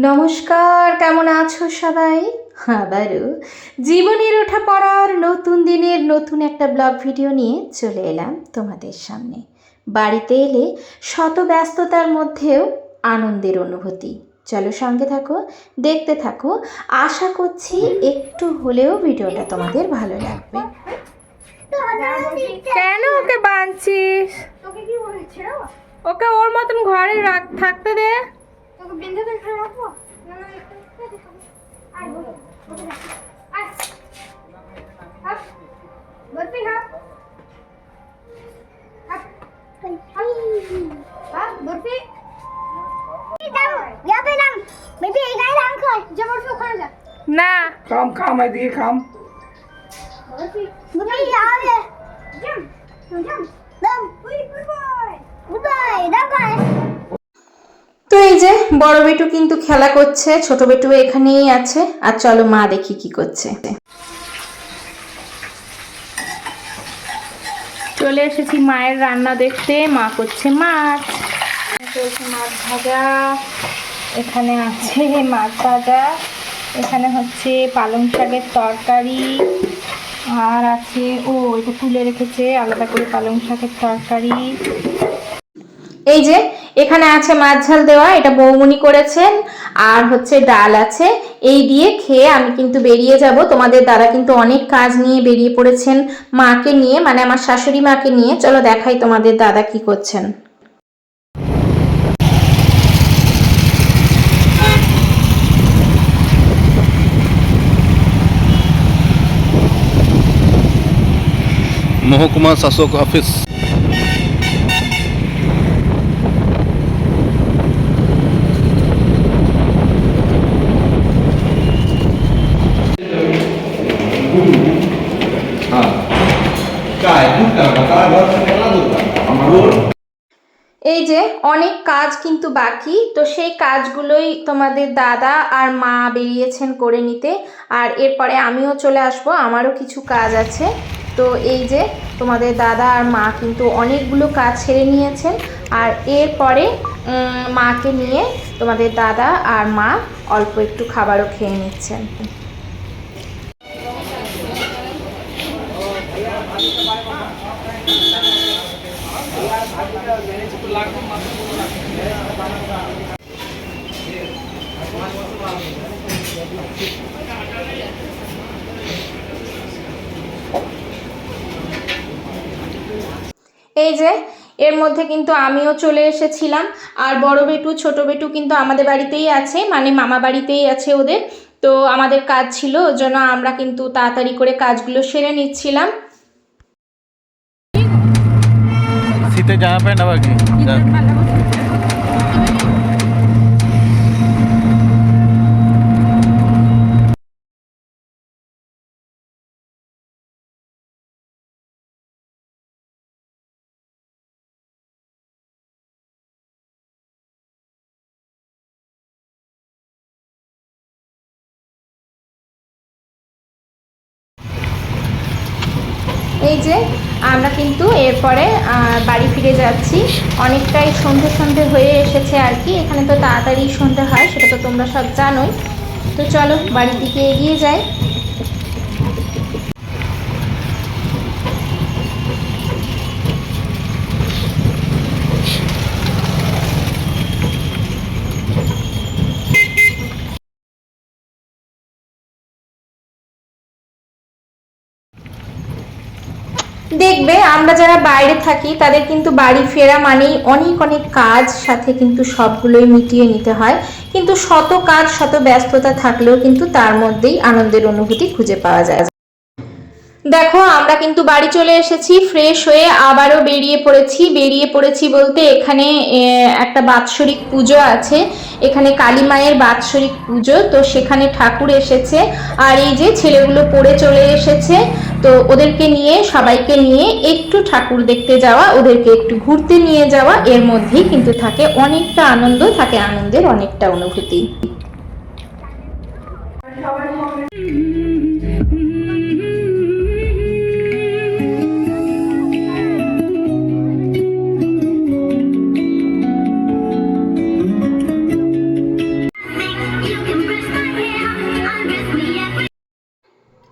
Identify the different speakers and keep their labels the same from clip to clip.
Speaker 1: নমস্কার, কেমন আছো সবাই? আবারও জীবনের ওঠা পড়ার নতুন দিনের নতুন একটা ব্লগ ভিডিও নিয়ে চলে এলাম তোমাদের সামনে। বাড়িতে এলে শত ব্যস্ততার মধ্যেও আনন্দের অনুভূতি। চলো সঙ্গে থাকো, দেখতে থাকো। আশা করছি একটু হলেও ভিডিওটা তোমাদের ভালো লাগবে।
Speaker 2: কেন ওকে বাঁধছিস? ওকে ওর মতন ঘরে থাকতে দে। না
Speaker 3: काम काम है दिए काम
Speaker 1: তো এই যে বড় বেটু কিন্তু খেলা করছে, ছোট বেটু এখানেই আছে। আর চলো মা দেখি কি করছে।
Speaker 2: চলে এসেছি মায়ের রান্না দেখতে। মা করছে মাছ, চলছে মাছ ভাজা। এখানে আছে মাছ ভাজা, এখানে হচ্ছে পালং শাকের তরকারি, আর আছে এটা তুলে রেখেছে আলাদা করে পালং শাকের তরকারি।
Speaker 1: এই যে এখানে আছে মাছ ঝাল দেওয়া, এটা বৌমনি করেছেন। আর হচ্ছে ডাল আছে। এই দিয়ে খেয়ে আমি কিন্তু বেরিয়ে যাব। তোমাদের দাদা কিন্তু অনেক কাজ নিয়ে বেরিয়ে পড়েছেন মাকে নিয়ে, মানে আমার শাশুড়ি মাকে নিয়ে। চলো দেখাই তোমাদের দাদা কি করছেন।
Speaker 4: মহকুমা শাসক অফিস।
Speaker 1: এই যে অনেক কাজ কিন্তু বাকি, তো সেই কাজগুলোই তোমাদের দাদা আর মা বেরিয়েছেন করে নিতে। আর এরপরে আমিও চলে আসব, আমারও কিছু কাজ আছে। তো এই যে তোমাদের দাদা আর মা কিন্তু অনেকগুলো কাজ ছেড়ে নিয়েছেন। আর এরপরে মাকে নিয়ে তোমাদের দাদা আর মা অল্প একটু খাবারও খেয়ে নিচ্ছেন। এই যে এর মধ্যে কিন্তু আমিও চলে এসেছিলাম। আর বড় বেটু ছোট বেটু কিন্তু আমাদের বাড়িতেই আছে, মানে মামা বাড়িতেই আছে ওদের। তো আমাদের কাজ ছিল, ওই জন্য আমরা কিন্তু তাড়াতাড়ি করে কাজগুলো সেরে নিচ্ছিলাম।
Speaker 4: শীতে জামা প্যান্ট আবার কি
Speaker 1: এই যে আমরা কিন্তু এরপরে বাড়ি ফিরে যাচ্ছি। অনেকটাই সন্ধে সন্ধে হয়ে এসেছে আর কি। এখানে তো তাড়াতাড়ি সন্ধে হয়, সেটা তো তোমরা সব জানোই। তো চলো বাড়ির দিকে এগিয়ে যাই। দেখবে আমরা যারা বাইরে থাকি তাদের কিন্তু বাড়ি ফেরা মানেই অনেক অনেক কাজ, সাথে কিন্তু সবগুলোই মিটিয়ে নিতে হয়। কিন্তু শত কাজ শত ব্যস্ততা থাকলেও কিন্তু তার মধ্যেই আনন্দের অনুভূতি খুঁজে পাওয়া যায়। দেখো আমরা কিন্তু বাড়ি চলে এসেছি, ফ্রেশ হয়ে আবারও বেরিয়ে পড়েছি বলতে এখানে একটা বাৎসরিক পুজো আছে। এখানে কালী মায়ের বাৎসরিক পুজো, তো সেখানে ঠাকুর এসেছে। আর এই যে ছেলেগুলো পড়ে চলে এসেছে, তো ওদেরকে নিয়ে সবাইকে নিয়ে একটু ঠাকুর দেখতে যাওয়া, ওদেরকে একটু ঘুরতে নিয়ে যাওয়া, এর মধ্যেই কিন্তু থাকে অনেকটা আনন্দ, থাকে আনন্দের অনেকটা অনুভূতি।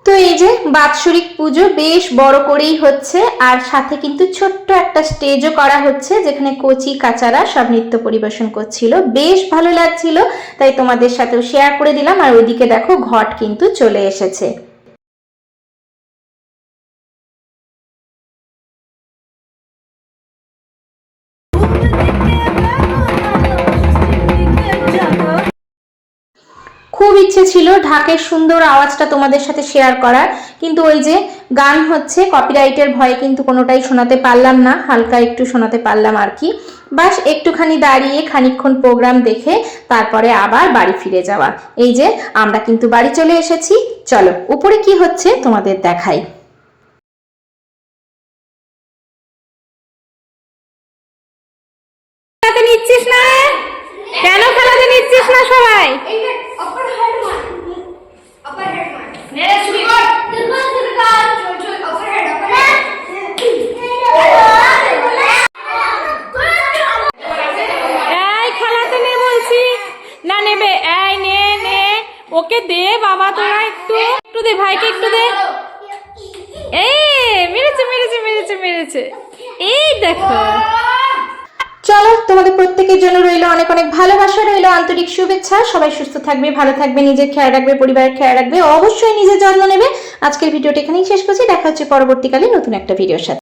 Speaker 1: তো এই যে বাৎসরিক পুজো বেশ বড় করেই হচ্ছে, আর সাথে কিন্তু ছোট্ট একটা স্টেজও করা হচ্ছে, যেখানে কচি কাচারা সব নৃত্য পরিবেশন করছিল, বেশ ভালো লাগছিল, তাই তোমাদের সাথেও শেয়ার করে দিলাম। আর ওইদিকে দেখো ঘট কিন্তু চলে এসেছে। খুব ইচ্ছে ছিল ঢাকের সুন্দর আওয়াজটা তোমাদের সাথে শেয়ার করার, কিন্তু ওই যে গান হচ্ছে, কপিরাইটের ভয়ে কিন্তু কোনোটাই শোনাতে পারলাম না, হালকা একটু শোনাতে পারলাম আর কি। বাস একটুখানি দাঁড়িয়ে খানিকক্ষণ প্রোগ্রাম দেখে তারপরে আবার বাড়ি ফিরে যাওয়া। এই যে আমরা কিন্তু বাড়ি চলে এসেছি, চলো উপরে কি হচ্ছে তোমাদের দেখাই।
Speaker 2: খেলাতে নিচ্ছিস না? কেন খেলাতে নিচ্ছিস না সবাই? এই খেলাতে নে বলছি না, নেবে? এই নে নে, ওকে দে বাবা, তোরা একটু একটু দে, ভাইকে একটু দে। এই মেরেছে মেরেছে মেরেছে মেরেছে, এই দেখো।
Speaker 1: চলো তোমাদের প্রত্যেকের জন্য রইলো অনেক অনেক ভালোবাসা, রইলো আন্তরিক শুভেচ্ছা। সবাই সুস্থ থাকবে, ভালো থাকবে, নিজের খেয়াল রাখবে, পরিবারের খেয়াল রাখবে, অবশ্যই নিজের যত্ন নেবে। আজকের ভিডিওটা এখানেই শেষ করছি, দেখা হচ্ছে পরবর্তীকালে নতুন একটা ভিডিওর সাথে।